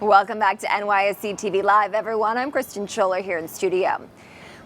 Welcome back to NYSE TV Live, everyone. I'm Kristen Scholler here in studio.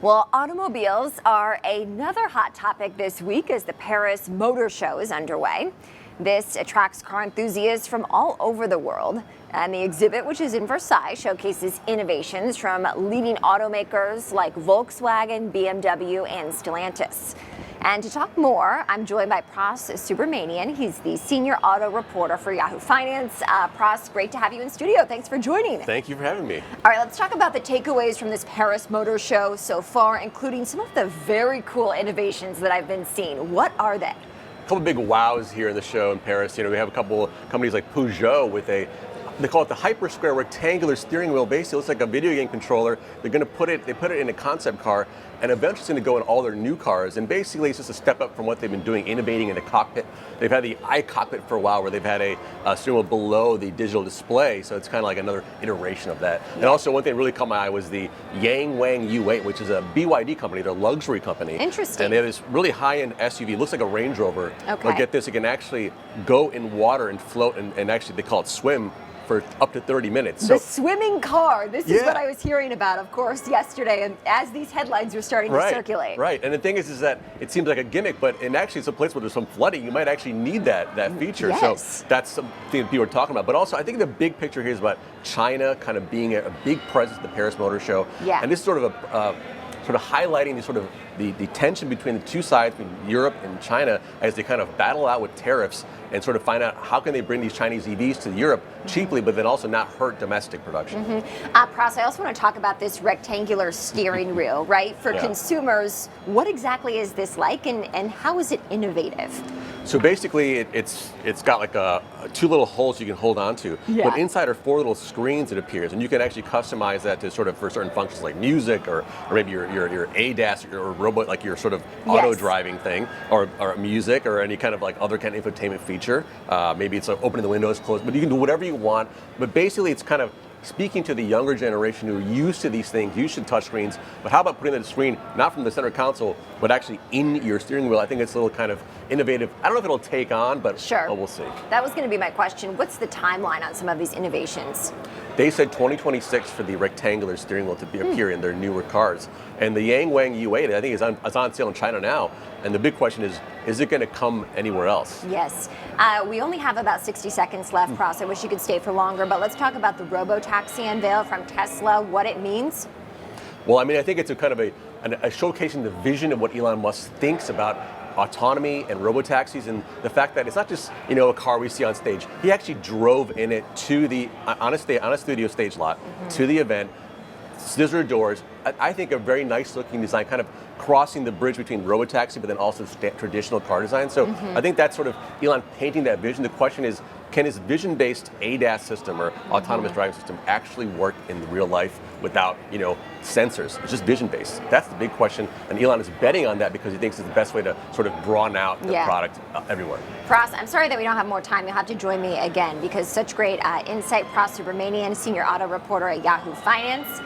Well, automobiles are another hot topic this week as the Paris Motor Show is underway. This attracts car enthusiasts from all over the world. And the exhibit, which is in Versailles, showcases innovations from leading automakers like Volkswagen, BMW, and Stellantis. And to talk more, I'm joined by Pras Subramanian. He's the senior auto reporter for Yahoo Finance. Pras, great to have you in studio. Thanks for joining. Thank you for having me. All right, let's talk about the takeaways from this Paris Motor Show so far, including some of the very cool innovations that I've been seeing. What are they? A couple big wows here in the show in Paris. We have a couple companies like Peugeot with they call it the hyper square rectangular steering wheel. Basically, it looks like a video game controller. They put it in a concept car, and eventually it's going to go in all their new cars. And basically, it's just a step up from what they've been doing, innovating in the cockpit. They've had the iCockpit for a while, where they've had a steering wheel below the digital display. So it's kind of like another iteration of that. Yeah. And also, one thing that really caught my eye was the Yangwang U8, which is a BYD company, their luxury company. Interesting. And they have this really high-end SUV. It looks like a Range Rover. Okay. But get this, it can actually go in water and float, and actually they call it swim for up to 30 minutes. The swimming car. This is what I was hearing about, of course, yesterday, and as these headlines were starting to circulate. Right, and the thing is that it seems like a gimmick, but in actually it's a place where there's some flooding, you might actually need that feature. Yes. So that's something that people are talking about. But also, I think the big picture here is about China kind of being a big presence at the Paris Motor Show. Yeah. And this is sort of highlighting the tension between the two sides, between Europe and China, as they kind of battle out with tariffs and sort of find out how can they bring these Chinese EVs to Europe cheaply, but then also not hurt domestic production. Pras, I also want to talk about this rectangular steering wheel, right? For consumers, what exactly is this like, and how is it innovative? So basically, it's got like two little holes you can hold on to, but inside are four little screens, it appears, and you can actually customize that to sort of for certain functions like music or maybe your ADAS or robot, like your sort of auto driving thing, or music, or any kind of like other kind of infotainment feature. Maybe it's like opening the windows, closed, but you can do whatever you want. But basically, it's kind of speaking to the younger generation who are used to these things, used to touchscreens, but how about putting the screen not from the center console, but actually in your steering wheel? I think it's a little kind of innovative. I don't know if it'll take on, but we'll see. That was going to be my question. What's the timeline on some of these innovations? They said 2026 for the rectangular steering wheel to appear in their newer cars. And the Yangwang U8, I think, is on sale in China now. And the big question is it going to come anywhere else? Yes. We only have about 60 seconds left, Pras. I wish you could stay for longer, but let's talk about the robo-taxi unveil from Tesla, what it means. Well, I mean, I think it's a kind of a showcasing the vision of what Elon Musk thinks about autonomy and robotaxis, and the fact that it's not just a car we see on stage. He actually drove in it to the on a studio stage lot to the event. Scissor doors. I think a very nice looking design, kind of crossing the bridge between robotaxi but then also traditional car design. So I think that's sort of Elon painting that vision. The question is, can his vision-based ADAS system or autonomous driving system actually work in real life without, sensors? It's just vision-based. That's the big question, and Elon is betting on that because he thinks it's the best way to sort of broaden out the product everywhere. Pras, I'm sorry that we don't have more time. You'll have to join me again because such great insight. Pras Subramanian, senior auto reporter at Yahoo Finance.